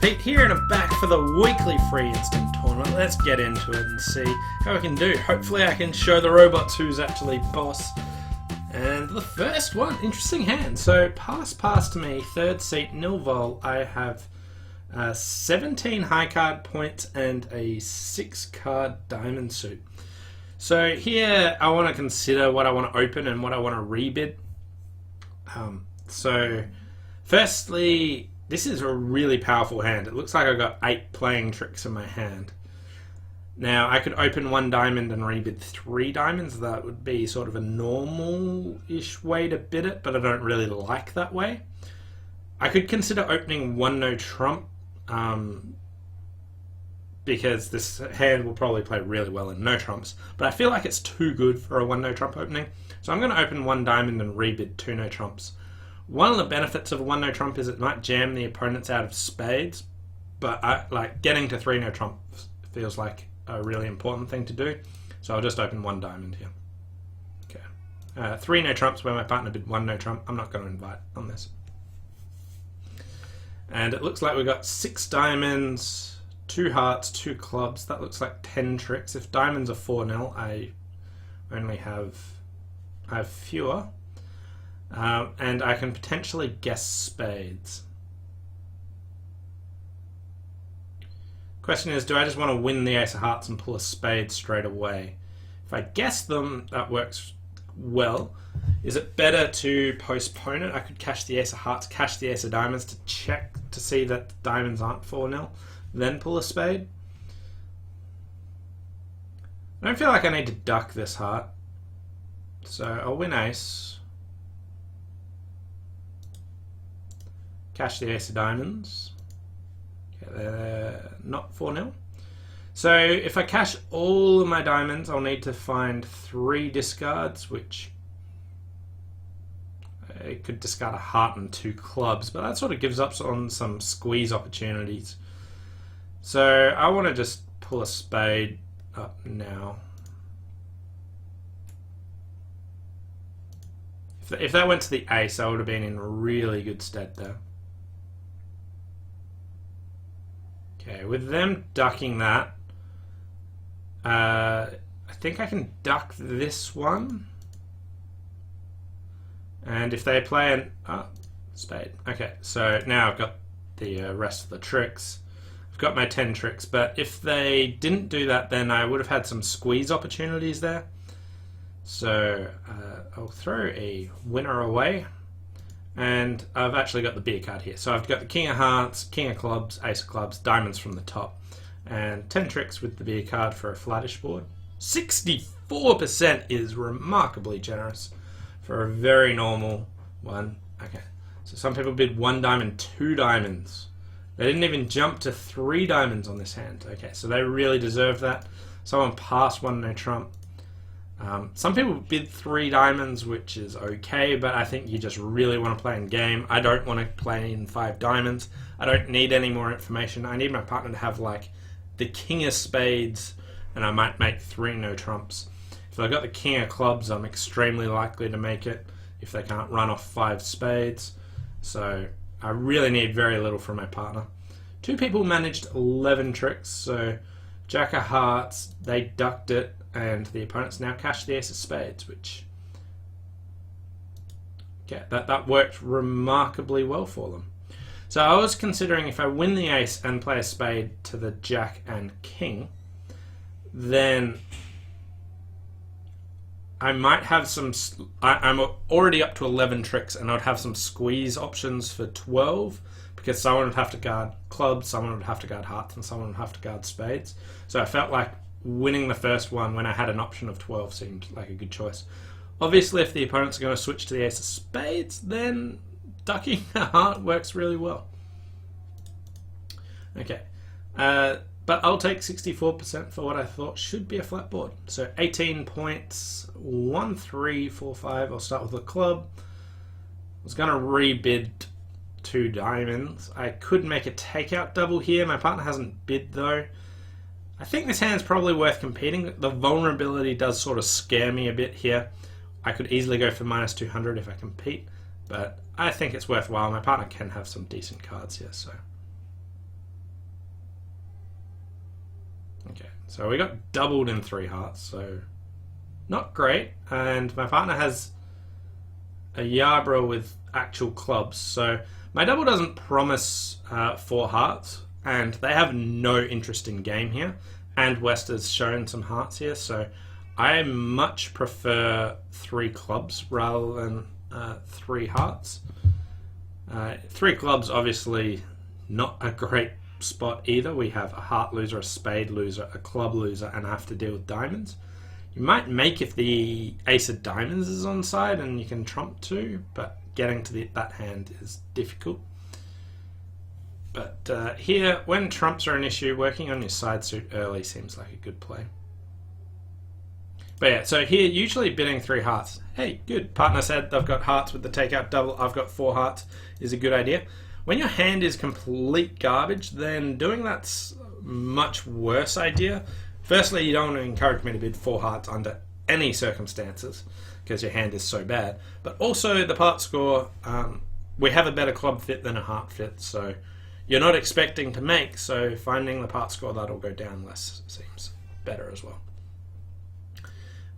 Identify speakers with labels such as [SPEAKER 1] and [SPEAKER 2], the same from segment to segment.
[SPEAKER 1] Pete here, and I'm back for the weekly free instant tournament. Let's get into it and see how I can do. Hopefully I can show the robots who's actually boss. And the first one, interesting hand. So pass to me, third seat, nil vol. I have 17 high card points and a 6 card diamond suit. So here I want to consider what I want to open and what I want to rebid. So firstly, this is a really powerful hand. It looks like I've got 8 playing tricks in my hand. Now, I could open 1 diamond and rebid 3 diamonds. That would be sort of a normal-ish way to bid it, but I don't really like that way. I could consider opening 1 no trump, because this hand will probably play really well in no trumps, but I feel like it's too good for a 1 no trump opening. So I'm going to open 1 diamond and rebid 2 no trumps. One of the benefits of 1 no trump is it might jam the opponents out of spades, but getting to 3 no trump feels like a really important thing to do, so I'll just open 1 diamond here. Okay, 3 no trumps where my partner bid 1 no trump. I'm not going to invite on this. And it looks like we've got 6 diamonds, 2 hearts, 2 clubs. That looks like 10 tricks. If diamonds are 4-0, I have fewer. And I can potentially guess spades. Question is, do I just want to win the ace of hearts and pull a spade straight away? If I guess them, that works well. Is it better to postpone it? I could cash the ace of hearts, cash the ace of diamonds to check to see that diamonds aren't 4-0, then pull a spade. I don't feel like I need to duck this heart, so I'll win ace. Cash the ace of diamonds. Okay, they're not 4-0. So if I cash all of my diamonds, I'll need to find 3 discards, which I could discard a heart and 2 clubs, but that sort of gives up on some squeeze opportunities. So I want to just pull a spade up now. If that went to the ace, I would have been in really good stead there. Okay, with them ducking that, I think I can duck this one. And if they play an spade. Okay, so now I've got the rest of the tricks. I've got my 10 tricks, but if they didn't do that, then I would have had some squeeze opportunities there. So I'll throw a winner away. And I've actually got the beer card here. So I've got the king of hearts, king of clubs, ace of clubs, diamonds from the top. And 10 tricks with the beer card for a flattish board. 64% is remarkably generous for a very normal one. Okay, so some people bid 1 diamond, 2 diamonds. They didn't even jump to 3 diamonds on this hand. Okay, so they really deserve that. Someone passed 1 no trump. Some people bid 3 diamonds, which is okay, but I think you just really want to play in game. I don't want to play in 5 diamonds. I don't need any more information. I need my partner to have like the king of spades, and I might make 3 no trumps. If I've got the king of clubs, I'm extremely likely to make it if they can't run off 5 spades. So I really need very little from my partner. 2 people managed 11 tricks, so jack of hearts, they ducked it, and the opponents now cashed the ace of spades, which, yeah, that worked remarkably well for them. So I was considering if I win the ace and play a spade to the jack and king, then I might have some. I'm already up to 11 tricks, and I'd have some squeeze options for 12, because someone would have to guard clubs, someone would have to guard hearts, and someone would have to guard spades. So I felt like winning the first one when I had an option of 12 seemed like a good choice. Obviously, if the opponents are going to switch to the ace of spades, then ducking a heart works really well. Okay, but I'll take 64% for what I thought should be a flat board. So 18 points, 1, 3, 4, 5. I'll start with the club. I was going to rebid 2 diamonds. I could make a takeout double here. My partner hasn't bid though. I think this hand's probably worth competing. The vulnerability does sort of scare me a bit here. I could easily go for minus 200 if I compete, but I think it's worthwhile. My partner can have some decent cards here, so Okay, so we got doubled in 3 hearts, so not great. And my partner has a Yarborough with actual clubs, so my double doesn't promise 4 hearts, and they have no interest in game here. And West has shown some hearts here, so I much prefer 3 clubs rather than 3 hearts. 3 clubs, obviously, not a great spot either. We have a heart loser, a spade loser, a club loser, and have to deal with diamonds. You might make if the ace of diamonds is on side and you can trump 2, but getting to that hand is difficult. But here, when trumps are an issue, working on your side suit early seems like a good play. But yeah, so here, usually bidding 3 hearts. Hey, good. Partner said they've got hearts with the takeout double. I've got 4 hearts is a good idea. When your hand is complete garbage, then doing that's a much worse idea. Firstly, you don't want to encourage me to bid 4 hearts under any circumstances because your hand is so bad. But also the part score, we have a better club fit than a heart fit, so you're not expecting to make, so finding the part score that'll go down less seems better as well.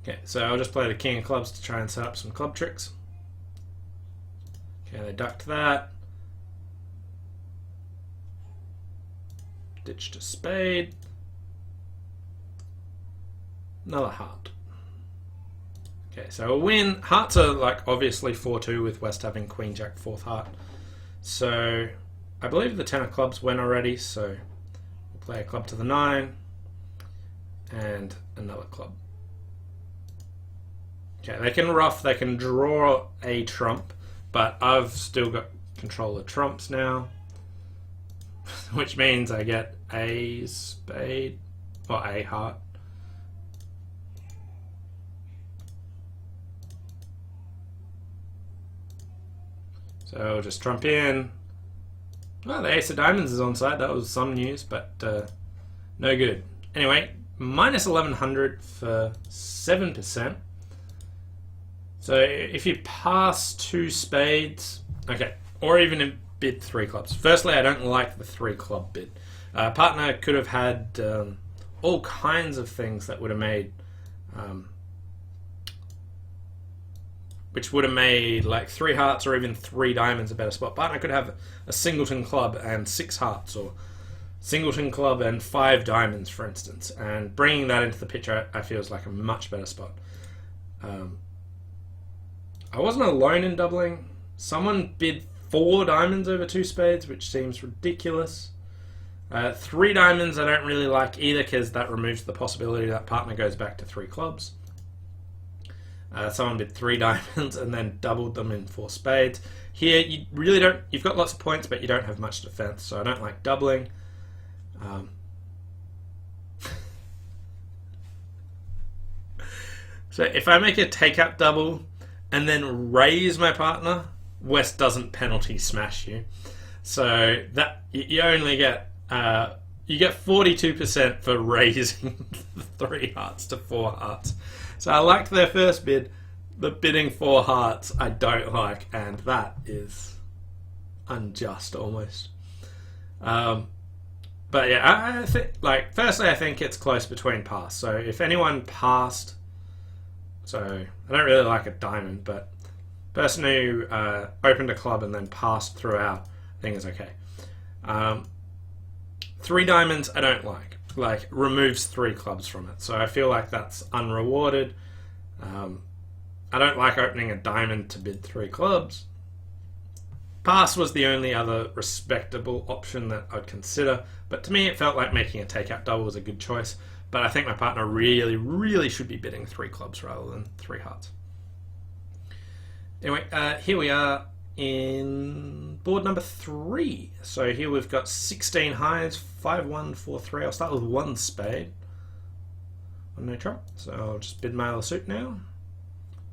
[SPEAKER 1] Okay, so I'll just play the king of clubs to try and set up some club tricks. Okay, they ducked that. Ditched a spade. Another heart. Okay, so a win. Hearts are like obviously 4-2 with West having queen jack 4th heart. So I believe the 10 of clubs went already, so we'll play a club to the 9 and another club. Okay, they can ruff, they can draw a trump, but I've still got control of trumps now, which means I get a spade or a heart. So I'll just trump in. Well, the ace of diamonds is on side. That was some news, but no good. Anyway, minus 1100 for 7%. So if you pass 2 spades, okay, or even bid 3 clubs. Firstly, I don't like the 3 club bid. Partner could have had all kinds of things that would have made, which would have made like 3 hearts or even 3 diamonds a better spot. Partner could have a singleton club and 6 hearts, or singleton club and 5 diamonds, for instance. And bringing that into the picture, I feel is like a much better spot. I wasn't alone in doubling. Someone bid 4 diamonds over 2 spades, which seems ridiculous. 3 diamonds I don't really like either, because that removes the possibility that partner goes back to 3 clubs. Someone did 3 diamonds and then doubled them in 4 spades. Here, you really don't. You've got lots of points, but you don't have much defense, so I don't like doubling. So if I make a take-out double and then raise my partner, West doesn't penalty smash you. So that you only get you get 42% for raising 3 hearts to 4 hearts. So I liked their first bid. The bidding 4 hearts I don't like, and that is unjust almost. But yeah, I think, like, firstly I think it's close between pass. So if anyone passed, so I don't really like a diamond, but person who opened a club and then passed throughout, I think is okay. 3 diamonds I don't like removes 3 clubs from it, so I feel like that's unrewarded. I don't like opening a diamond to bid 3 clubs. Pass was the only other respectable option that I'd consider, but to me it felt like making a takeout double was a good choice. But I think my partner really should be bidding 3 clubs rather than 3 hearts. Anyway, here we are in board number 3. So here we've got 16 highs, 5-1, 4-3. I'll start with 1 spade. 1 no trump, so I'll just bid my other suit now.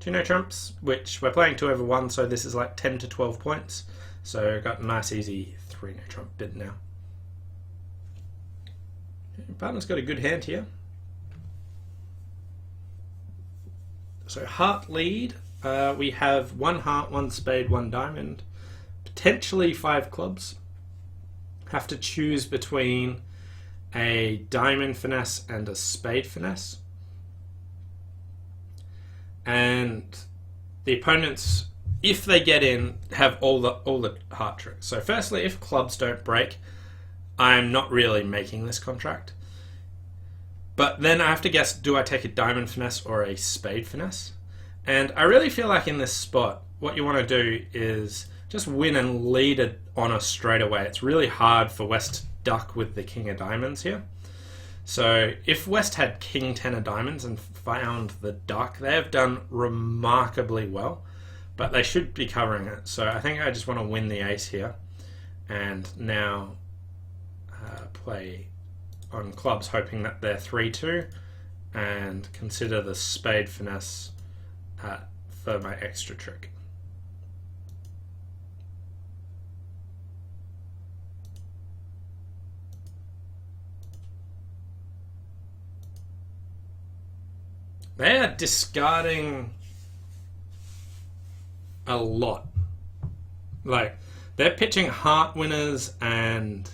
[SPEAKER 1] 2 no trumps, which we're playing 2 over 1, so this is like 10 to 12 points. So got a nice easy 3 no trump bid now. Partner's got a good hand here. So heart lead, we have 1 heart, 1 spade, 1 diamond, potentially 5 clubs. Have to choose between a diamond finesse, and a spade finesse. And the opponents, if they get in, have all the heart tricks. So firstly, if clubs don't break, I'm not really making this contract. But then I have to guess, do I take a diamond finesse or a spade finesse? And I really feel like in this spot, what you want to do is just win and lead it on us straight away. It's really hard for West to duck with the king of diamonds here. So if West had king 10 of diamonds and found the duck, they have done remarkably well, but they should be covering it. So I think I just want to win the ace here, and now play on clubs, hoping that they're 3-2, and consider the spade finesse for my extra trick. They are discarding a lot. Like, they're pitching heart winners and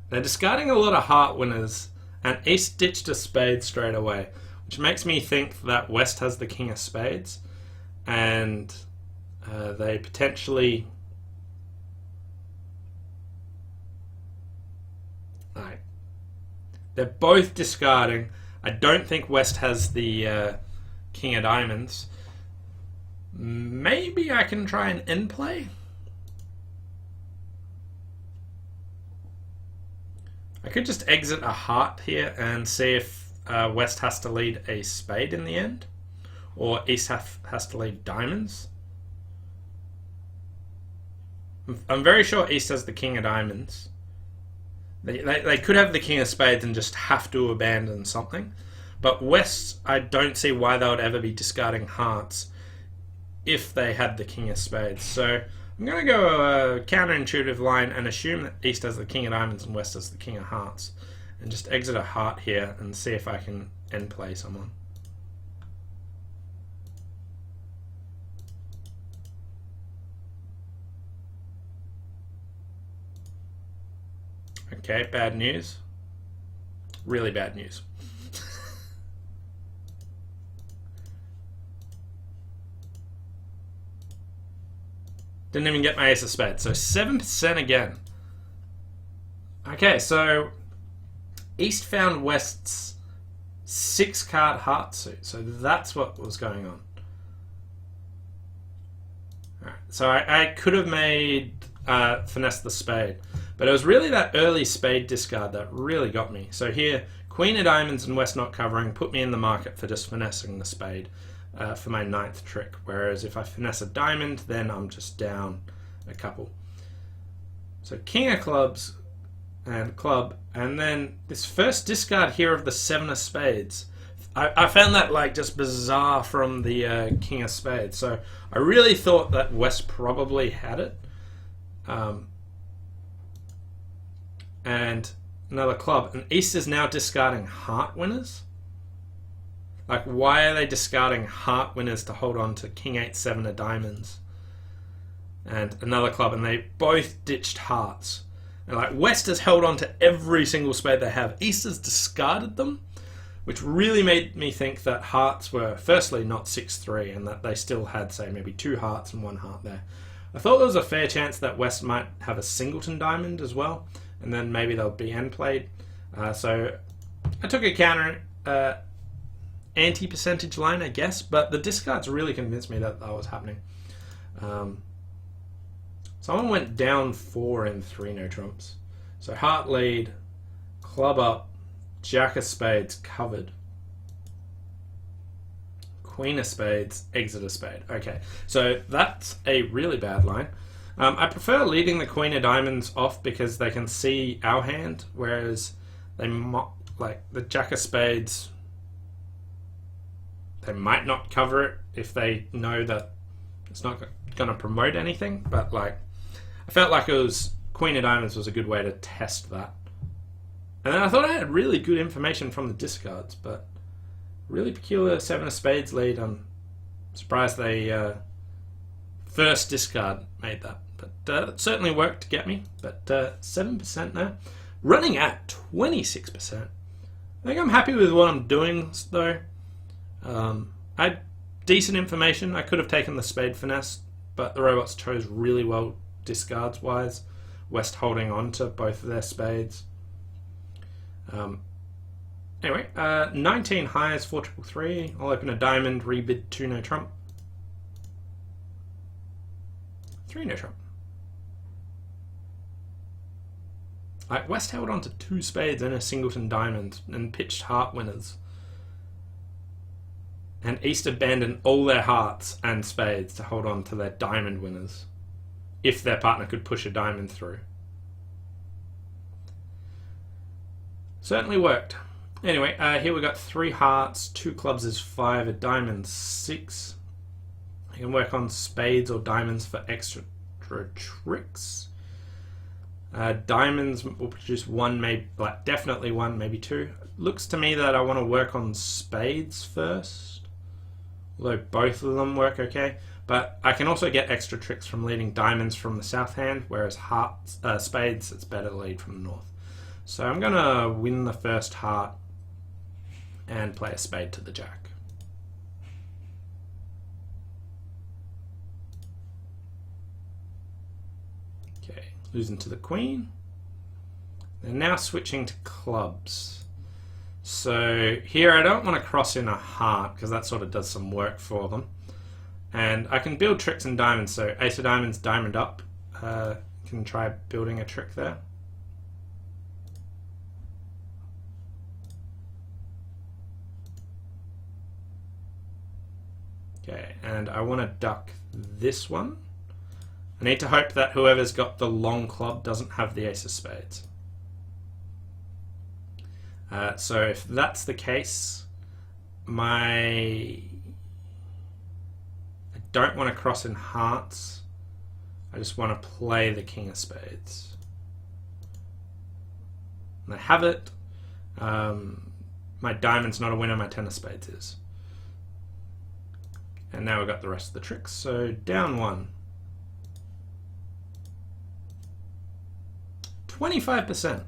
[SPEAKER 1] they're discarding a lot of heart winners, and East ditched a spade straight away, which makes me think that West has the king of spades, and they potentially they're both discarding. I don't think West has the king of diamonds. Maybe I can try an Endplay. I could just exit a heart here and see if West has to lead a spade in the end, or East has to lead diamonds. I'm very sure East has the king of diamonds. They could have the king of spades and just have to abandon something. But West, I don't see why they would ever be discarding hearts if they had the king of spades. So I'm going to go a counterintuitive line and assume that East has the king of diamonds and West has the king of hearts. And just exit a heart here and see if I can end play someone. Okay, bad news. Really bad news. Didn't even get my ace of spades. So 7% again. Okay, so East found West's 6-card heart suit. So that's what was going on. Alright, so I could have made finesse the spade. But it was really that early spade discard that really got me. So here, queen of diamonds and West not covering put me in the market for just finessing the spade for my 9th trick. Whereas if I finesse a diamond, then I'm just down a couple. So king of clubs and club, and then this first discard here of the 7 of spades. I found that like just bizarre from the king of spades. So I really thought that West probably had it. And another club, and East is now discarding heart winners. Like, why are they discarding heart winners to hold on to king 8 7 of diamonds? And another club, and they both ditched hearts. And like, West has held on to every single spade they have. East has discarded them, which really made me think that hearts were firstly not 6-3, and that they still had, say, maybe 2 hearts and 1 heart there. I thought there was a fair chance that West might have a singleton diamond as well, and then maybe they'll be end played. So I took a counter anti-percentage line, I guess, but the discards really convinced me that that was happening. Someone went down 4 in 3 no trumps. So heart lead, club up, jack of spades covered, queen of spades, exit a spade. Okay, so that's a really bad line. I prefer leading the queen of diamonds off because they can see our hand, whereas they like the jack of spades, they might not cover it if they know that it's not going to promote anything. But like, I felt like it was queen of diamonds was a good way to test that. And then I thought I had really good information from the discards, but really peculiar 7 of spades lead. I'm surprised they first discard made that. But it certainly worked to get me. But 7% now. Running at 26%. I think I'm happy with what I'm doing, though. I had decent information. I could have taken the spade finesse, but the robots chose really well discards-wise. West holding on to both of their spades. Anyway, 19 highs, 4 triple 3. I'll open a diamond, rebid 2 no trump. 3 no trump. Like, West held on to 2 spades and a singleton diamond and pitched heart winners. And East abandoned all their hearts and spades to hold on to their diamond winners, if their partner could push a diamond through. Certainly worked. Anyway, here we got 3 hearts, 2 clubs is 5, a diamond 6. You can work on spades or diamonds for extra tricks. Diamonds will produce 1, maybe, like, definitely 1, maybe 2. Looks to me that I want to work on spades first, although both of them work okay. But I can also get extra tricks from leading diamonds from the south hand, whereas hearts, spades, it's better to lead from the north. So I'm going to win the first heart and play a spade to the jack. Okay, losing to the queen. They're now switching to clubs. So here I don't want to cross in a heart because that sort of does some work for them. And I can build tricks in diamonds, so ace of diamonds, diamond up. Can try building a trick there. Okay, and I want to duck this one. I need to hope that whoever's got the long club doesn't have the ace of spades. So if that's the case, I don't want to cross in hearts. I just want to play the king of spades. And I have it. My diamond's not a winner, my 10 of spades is. And now we've got the rest of the tricks. So down 1. 25%.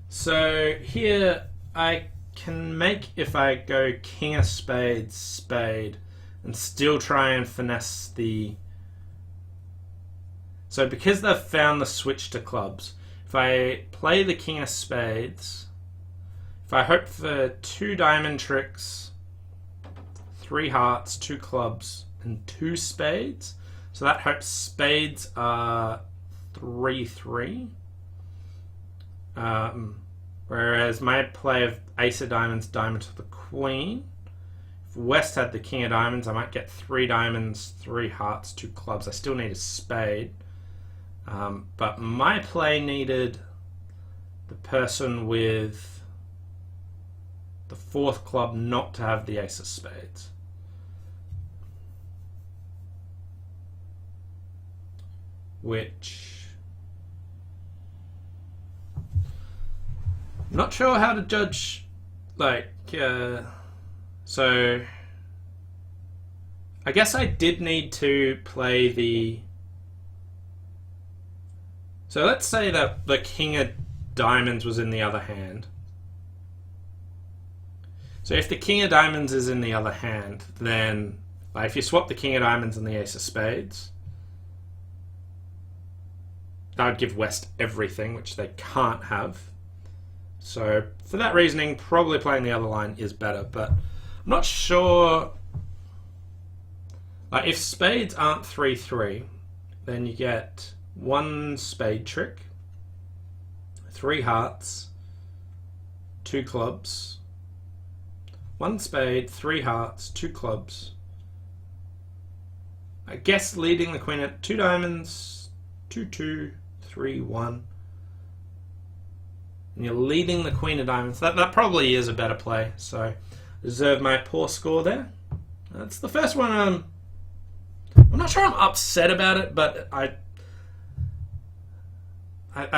[SPEAKER 1] So here I can make, if I go king of spades, spade, and still try and finesse the... So because they've found the switch to clubs, if I play the king of spades, if I hope for 2 diamond tricks, 3 hearts, 2 clubs, and 2 spades, so that hopes spades are 3-3. Whereas my play of ace of diamonds, diamond to the queen. If West had the king of diamonds, I might get 3 diamonds, 3 hearts, 2 clubs. I still need a spade. But my play needed the person with the 4th club not to have the ace of spades. Which... I'm not sure how to judge, like, so I guess I did need to play the... So let's say that the king of diamonds was in the other hand. So if the king of diamonds is in the other hand, then like, if you swap the king of diamonds and the ace of spades, that would give West everything, which they can't have. So for that reasoning, probably playing the other line is better, but I'm not sure. Like if spades aren't 3-3, then you get 1 spade trick, 3 hearts, 2 clubs, 1 spade, 3 hearts, 2 clubs. I guess leading the queen at 2 diamonds, 2-2, 3-1. And you're leading the queen of diamonds. That probably is a better play. So deserve my poor score there. That's the first one. I'm not sure I'm upset about it, but I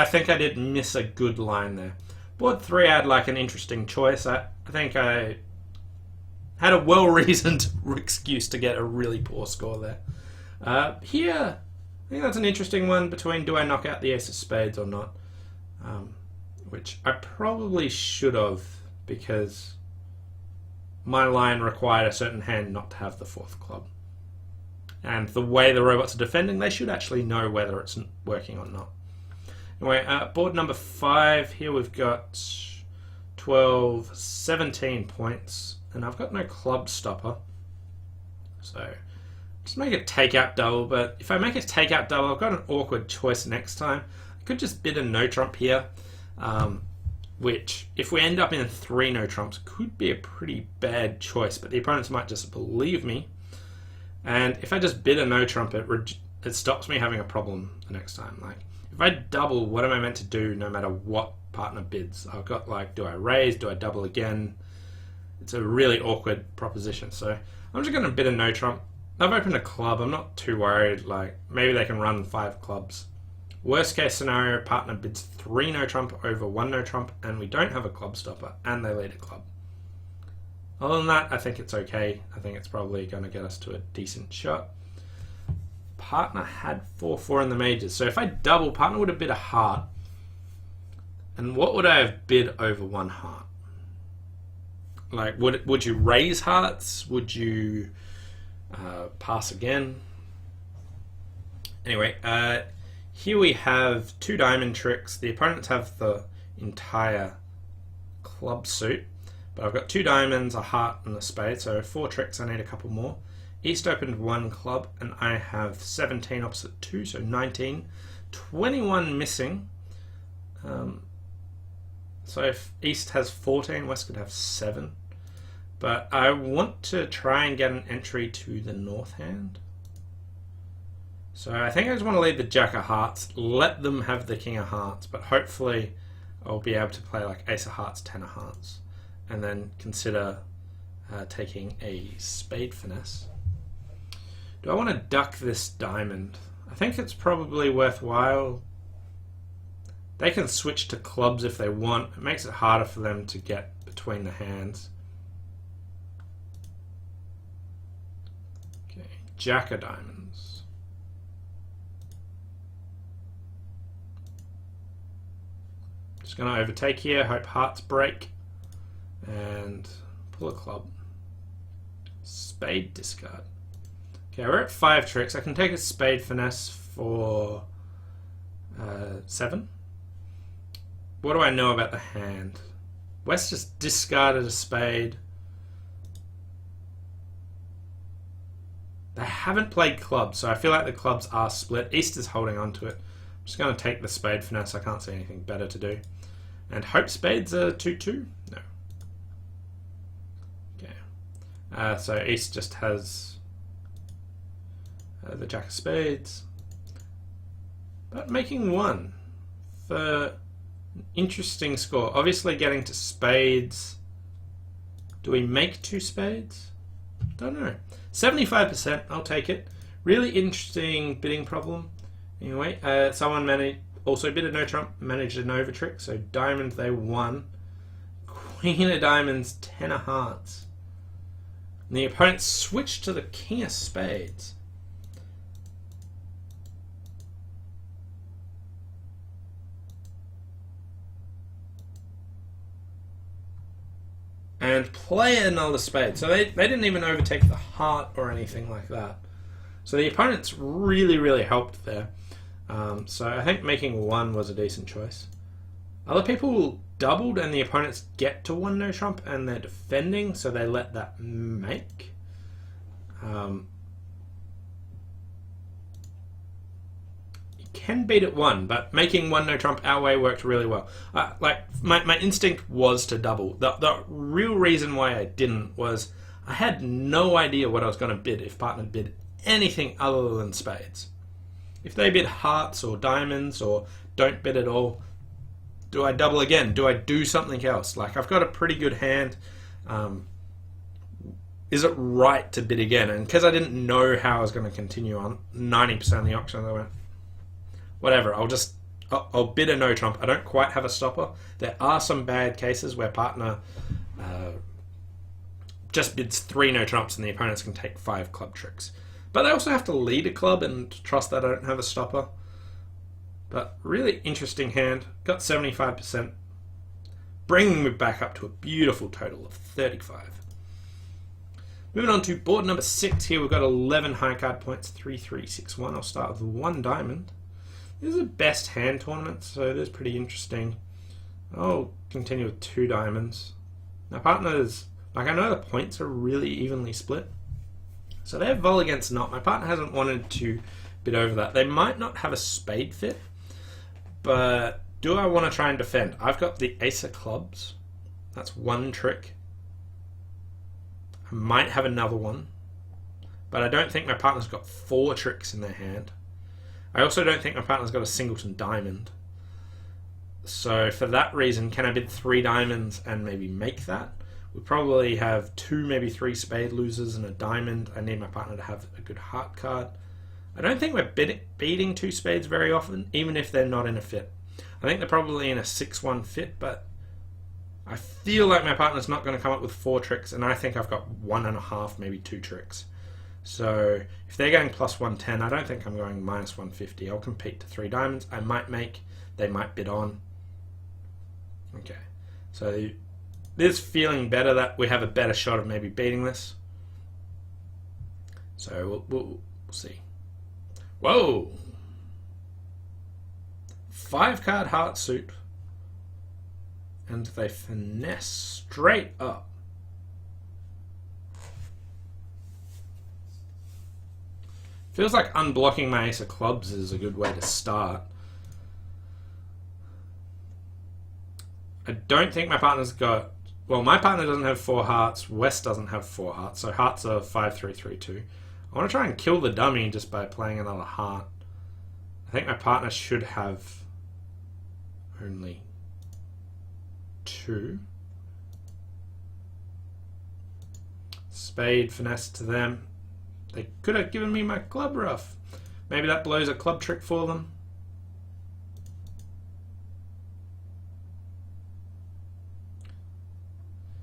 [SPEAKER 1] think I did miss a good line there. Board 3 I had like an interesting choice. I think I had a well-reasoned excuse to get a really poor score there. Here, I think that's an interesting one between do I knock out the ace of spades or not, which I probably should have, because my line required a certain hand not to have the fourth club. And the way the robots are defending, they should actually know whether it's working or not. Anyway, board number 5, here we've got 12, 17 points, and I've got no club stopper. So just make a takeout double, but if I make a takeout double, I've got an awkward choice next time. I could just bid a no trump here, which, if we end up in 3 no trumps, could be a pretty bad choice, but the opponents might just believe me. And if I just bid a no trump, it stops me having a problem the next time. Like, if I double, what am I meant to do no matter what partner bids? I've got, like, do I raise? Do I double again? It's a really awkward proposition. So I'm just going to bid a no trump. I've opened a club. I'm not too worried. Like, maybe they can run 5 clubs. Worst case scenario, partner bids 3 no trump over 1 no trump, and we don't have a club stopper, and they lead a club. Other than that, I think it's okay. I think it's probably going to get us to a decent shot. Partner had 4-4 in the majors. So if I double, partner would have bid a heart. And what would I have bid over 1 heart? Like, would you raise hearts? Would you pass again? Anyway, here we have 2 diamond tricks. The opponents have the entire club suit. But I've got 2 diamonds, a heart, and a spade, so 4 tricks. I need a couple more. East opened 1 club, and I have 17 opposite 2, so 19. 21 missing. So if East has 14, West could have 7. But I want to try and get an entry to the north hand. So I think I just want to lead the Jack of Hearts, let them have the King of Hearts, but hopefully I'll be able to play like Ace of Hearts, 10 of Hearts, and then consider taking a spade finesse. Do I want to duck this diamond? I think it's probably worthwhile. They can switch to clubs if they want. It makes it harder for them to get between the hands. Okay, Jack of diamonds. Just going to overtake here, hope hearts break. And pull a club. Spade discard. Okay, we're at 5 tricks. I can take a spade finesse for 7. What do I know about the hand? West just discarded a spade. They haven't played clubs, so I feel like the clubs are split. East is holding on to it. I'm just going to take the spade finesse. I can't see anything better to do. And hope spades are 2-2? No. So East just has the Jack of Spades, but making 1 for an interesting score. Obviously getting to spades. Do we make 2 spades? Don't know. 75%, I'll take it. Really interesting bidding problem. Anyway, someone also bid a no trump, managed an over trick, so diamond they won. Queen of diamonds, 10 of hearts. And the opponent switched to the King of Spades. And play another spade. So they didn't even overtake the heart or anything like that. So the opponents really, really helped there. So I think making 1 was a decent choice. Other people doubled and the opponents get to 1 no trump and they're defending, so they let that make. You can beat at 1, but making 1 no trump our way worked really well. Like my instinct was to double. The real reason why I didn't was I had no idea what I was going to bid if partner bid anything other than spades. If they bid hearts or diamonds or don't bid at all, do I double again? Do I do something else? Like, I've got a pretty good hand. Is it right to bid again? And because I didn't know how I was going to continue on 90% of the auction, I went, whatever, I'll bid a no trump. I don't quite have a stopper. There are some bad cases where partner just bids 3 no trumps and the opponents can take 5 club tricks. But they also have to lead a club and trust that I don't have a stopper. But really interesting hand. Got 75%. Bringing me back up to a beautiful total of 35. Moving on to board number 6 here. We've got 11 high card points. 3, 3, 6, 1. I'll start with 1 diamond. This is a best hand tournament, so it is pretty interesting. I'll continue with 2 diamonds. My partner's, like, I know the points are really evenly split. So they have vol against not. My partner hasn't wanted to bid over that. They might not have a spade fit, but do I want to try and defend? I've got the ace of clubs. That's 1 trick. I might have another one, but I don't think my partner's got 4 tricks in their hand. I also don't think my partner's got a singleton diamond. So for that reason, can I bid 3 diamonds and maybe make that? We probably have 2, maybe 3 spade losers and a diamond. I need my partner to have a good heart card. I don't think we're beating 2 spades very often, even if they're not in a fit. I think they're probably in a 6-1 fit, but I feel like my partner's not going to come up with 4 tricks, and I think I've got 1.5, maybe 2 tricks. So if they're going plus 110, I don't think I'm going minus 150. I'll compete to 3 diamonds. I might make, they might bid on. Okay, so this feeling better that we have a better shot of maybe beating this. So we'll see. Whoa! 5 card heart suit. And they finesse straight up. Feels like unblocking my ace of clubs is a good way to start. I don't think my partner's got... Well, my partner doesn't have 4 hearts. West doesn't have 4 hearts. So hearts are 5, 3, 3, 2. I want to try and kill the dummy just by playing another heart. I think my partner should have only 2. Spade finesse to them. They could have given me my club rough. Maybe that blows a club trick for them.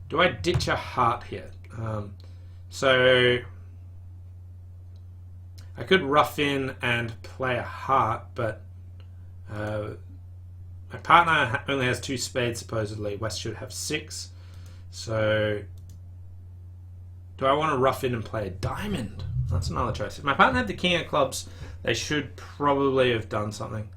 [SPEAKER 1] Do I ditch a heart here? So I could rough in and play a heart, but my partner only has 2 spades supposedly. West should have 6. So do I want to rough in and play a diamond? That's another choice. If my partner had the king of clubs, they should probably have done something.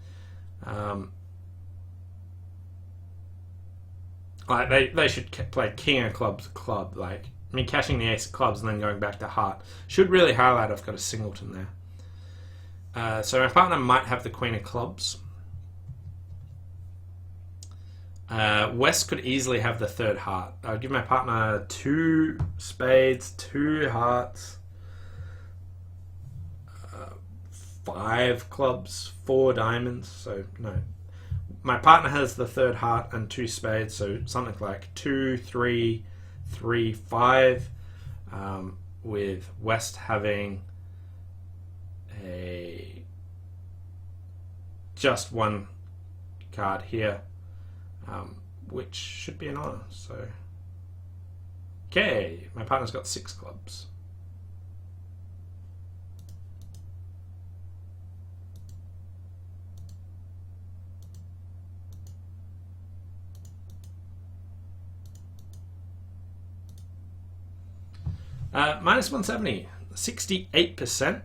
[SPEAKER 1] Like they should play king of clubs club. Like, I mean, cashing the ace of clubs and then going back to heart should really highlight I've got a singleton there. So my partner might have the queen of clubs. West could easily have the 3rd heart. I would give my partner 2 spades, 2 hearts, 5 clubs, 4 diamonds. So no, my partner has the 3rd heart and 2 spades, so something like 2, 3, 3, 5, with West having just 1 card here, which should be an honor. So okay, my partner's got 6 clubs. Minus 170, 68%.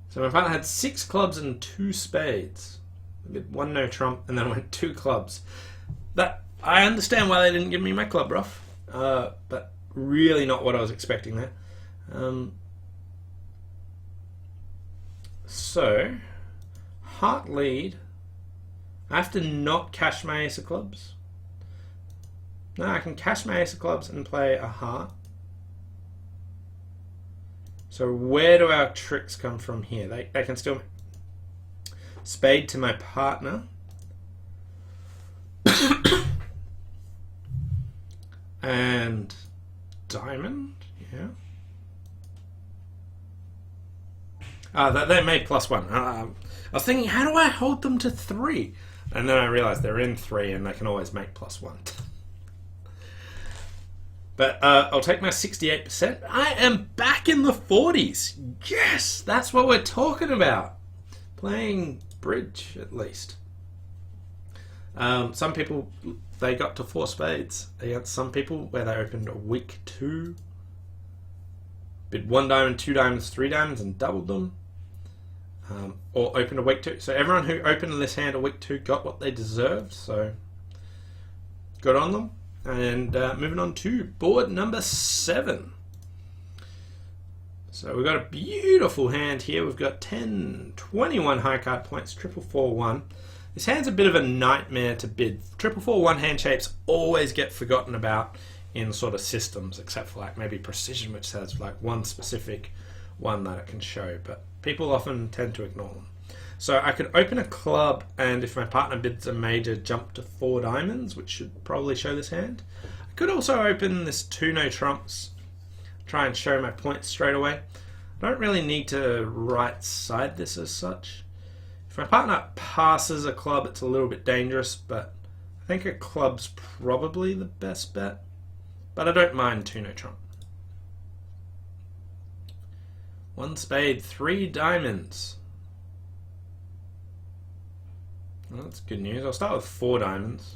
[SPEAKER 1] So my partner had 6 clubs and 2 spades. With 1 no trump, and then went 2 clubs. That, I understand why they didn't give me my club rough, but really not what I was expecting there. So, heart lead. I have to not cash my ace of clubs. No, I can cash my ace of clubs and play a heart. So where do our tricks come from here? They can still... Spade to my partner. And diamond, yeah. They made +1. I was thinking, how do I hold them to 3? And then I realized they're in 3 and they can always make +1. But I'll take my 68%. I am back in the 40s. Yes, that's what we're talking about. Playing bridge, at least. Some people, they got to 4 spades against some people where they opened a week 2. Bid 1 diamond, 2 diamonds, 3 diamonds and doubled them. Or opened a week 2. So everyone who opened this hand a week 2 got what they deserved. So good on them. And moving on to board number 7. So we've got a beautiful hand here. We've got 10, 21 high card points, 441. This hand's a bit of a nightmare to bid. 441 hand shapes always get forgotten about in sort of systems, except for like maybe precision, which has like one specific one that it can show, but people often tend to ignore them. So I could open a club, and if my partner bids a major, jump to 4 diamonds, which should probably show this hand. I could also open this 2 no trumps, try and show my points straight away. I don't really need to right side this as such. If my partner passes a club, it's a little bit dangerous, but I think a club's probably the best bet. But I don't mind 2 no trump. 1 spade, 3 diamonds. Well, that's good news. I'll start with 4 diamonds.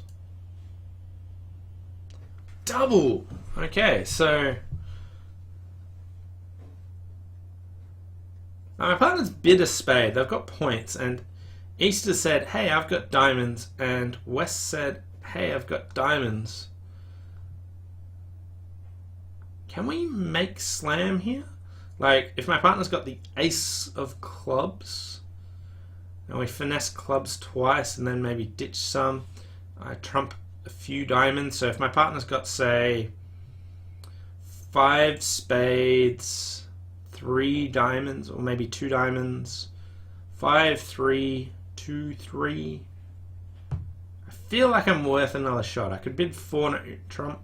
[SPEAKER 1] Double! Okay, so now my partner's bid a spade. They've got points, and Easter said, hey, I've got diamonds, and West said, hey, I've got diamonds. Can we make slam here? Like, if my partner's got the ace of clubs, and we finesse clubs twice and then maybe ditch some, I trump a few diamonds. So if my partner's got, say, 5 spades, 3 diamonds, or maybe 2 diamonds, 5, 3, 2, 3, I feel like I'm worth another shot. I could bid 4 no trump.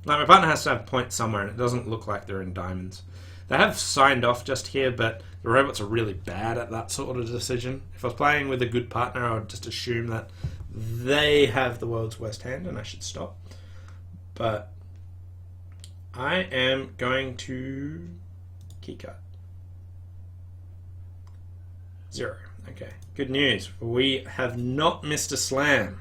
[SPEAKER 1] Like, my partner has to have points somewhere, and it doesn't look like they're in diamonds. They have signed off just here, but the robots are really bad at that sort of decision. If I was playing with a good partner, I would just assume that they have the world's worst hand and I should stop. But I am going to keycard. 0. Okay, good news. We have not missed a slam.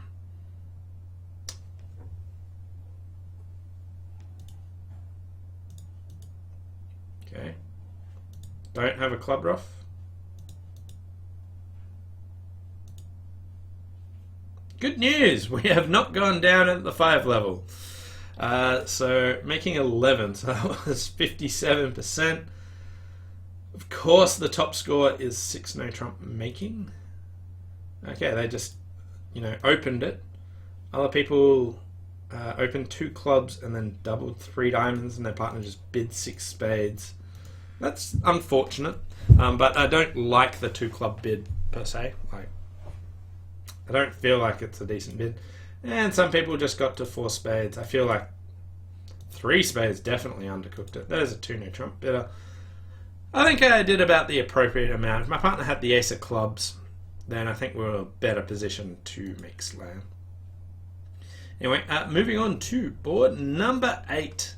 [SPEAKER 1] Okay. Don't have a club rough. Good news! We have not gone down at the 5 level. So making 11, so that was 57%. Of course, the top score is 6 no trump making. Okay, they just, opened it. Other people opened 2 clubs and then doubled 3 diamonds, and their partner just bid 6 spades. That's unfortunate, but I don't like the 2 club bid per se. Like, I don't feel like it's a decent bid. And some people just got to 4 spades. I feel like 3 spades definitely undercooked it. There's a 2 no trump bidder. I think I did about the appropriate amount. If my partner had the ace of clubs, then I think we're in a better position to make slam. Anyway, moving on to board number 8.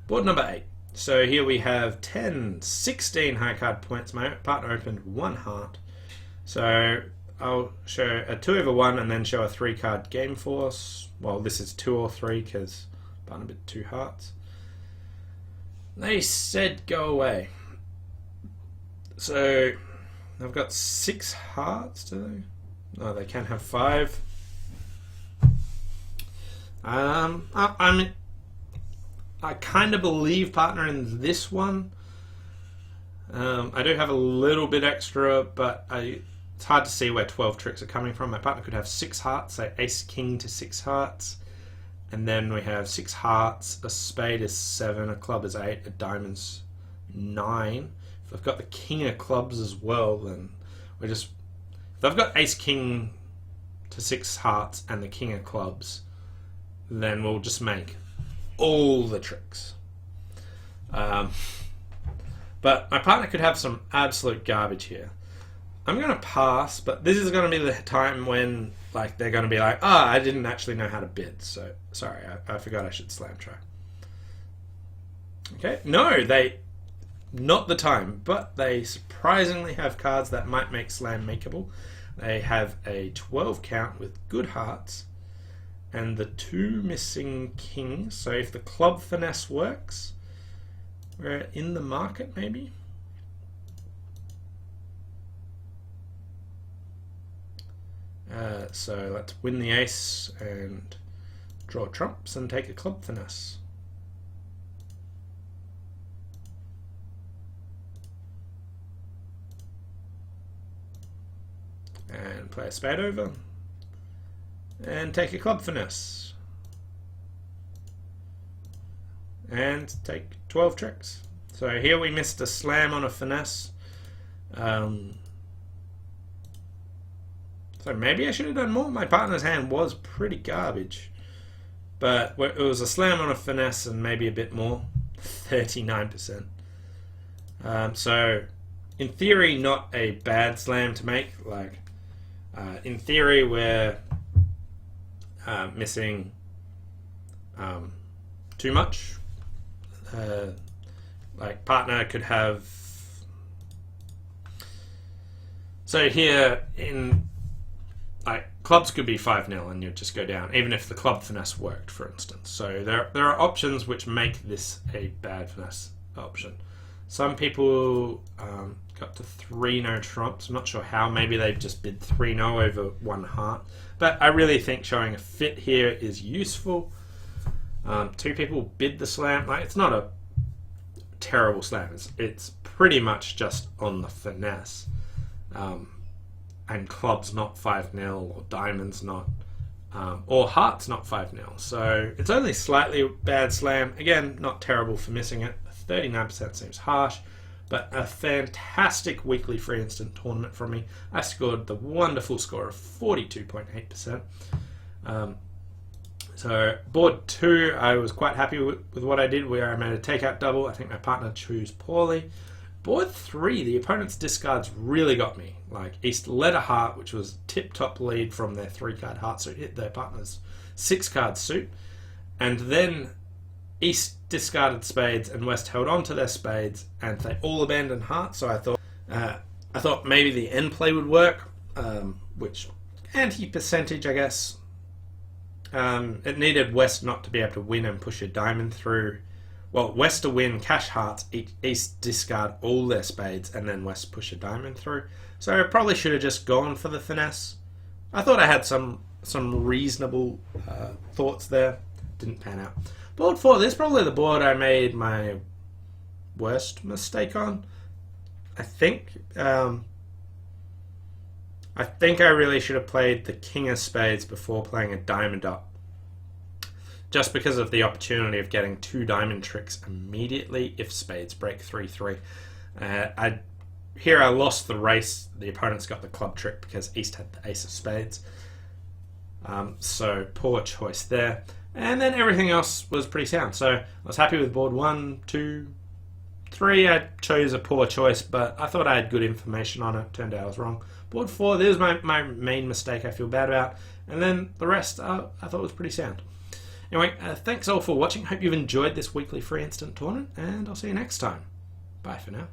[SPEAKER 1] Board number 8. So here we have 10, 16 high card points. My partner opened 1 heart. So I'll show a 2 over 1 and then show a 3 card game force. Well, this is 2 or 3 because partner bid 2 hearts. They said go away. So I've got 6 hearts, do they? No, they can have 5. I kind of believe partner in this one. I do have a little bit extra, but it's hard to see where 12 tricks are coming from. My partner could have 6 hearts, say ace king to 6 hearts. And then we have 6 hearts, a spade is 7, a club is 8, a diamond's 9. If I've got the king of clubs as well, then we're just... If I've got ace king to 6 hearts and the king of clubs, then we'll just make all the tricks. But my partner could have some absolute garbage here. I'm going to pass, but this is going to be the time when like they're going to be like, "Ah, I didn't actually know how to bid, so sorry, I forgot I should slam try." Okay, no, they not the time, but they surprisingly have cards that might make slam makeable. They have a 12 count with good hearts and the 2 missing kings. So if the club finesse works, we're in the market maybe. So let's win the ace and draw trumps and take a club finesse. And play a spade over and take a club finesse and take 12 tricks. So here we missed a slam on a finesse. So maybe I should have done more. My partner's hand was pretty garbage, but it was a slam on a finesse and maybe a bit more, 39%. So in theory, not a bad slam to make. Like in theory, we're missing too much. Like partner could have. So here in clubs could be 5-0 and you'd just go down, even if the club finesse worked, for instance. So there are options which make this a bad finesse option. Some people got to 3-no trumps. I'm not sure how. Maybe they've just bid 3-no over 1 heart. But I really think showing a fit here is useful. 2 people bid the slam. Like, it's not a terrible slam. It's pretty much just on the finesse. And clubs not 5-0, or diamonds not, or hearts not 5-0. So it's only slightly bad slam. Again, not terrible for missing it. 39% seems harsh, but a fantastic weekly free instant tournament from me. I scored the wonderful score of 42.8%. So board 2, I was quite happy with what I did, where I made a takeout double. I think my partner chose poorly. Board 3, the opponent's discards really got me. Like, East led a heart, which was tip-top lead from their 3-card heart suit, hit their partner's 6-card suit. And then East discarded spades and West held on to their spades, and they all abandoned hearts. So I thought maybe the Endplay would work, which anti-percentage, I guess. It needed West not to be able to win and push a diamond through. Well, West to win cash hearts, East discard all their spades, and then West push a diamond through. So I probably should have just gone for the finesse. I thought I had some reasonable thoughts there. Didn't pan out. Board 4, this is probably the board I made my worst mistake on. I think I really should have played the king of spades before playing a diamond up. Just because of the opportunity of getting 2 diamond tricks immediately if spades break 3-3. Here I lost the race. The opponent's got the club trick because East had the ace of spades. So poor choice there. And then everything else was pretty sound. So I was happy with board 1, 2, 3. I chose a poor choice, but I thought I had good information on it. Turned out I was wrong. Board 4, there's my main mistake I feel bad about. And then the rest I thought was pretty sound. Anyway, thanks all for watching. Hope you've enjoyed this weekly free instant tournament, and I'll see you next time. Bye for now.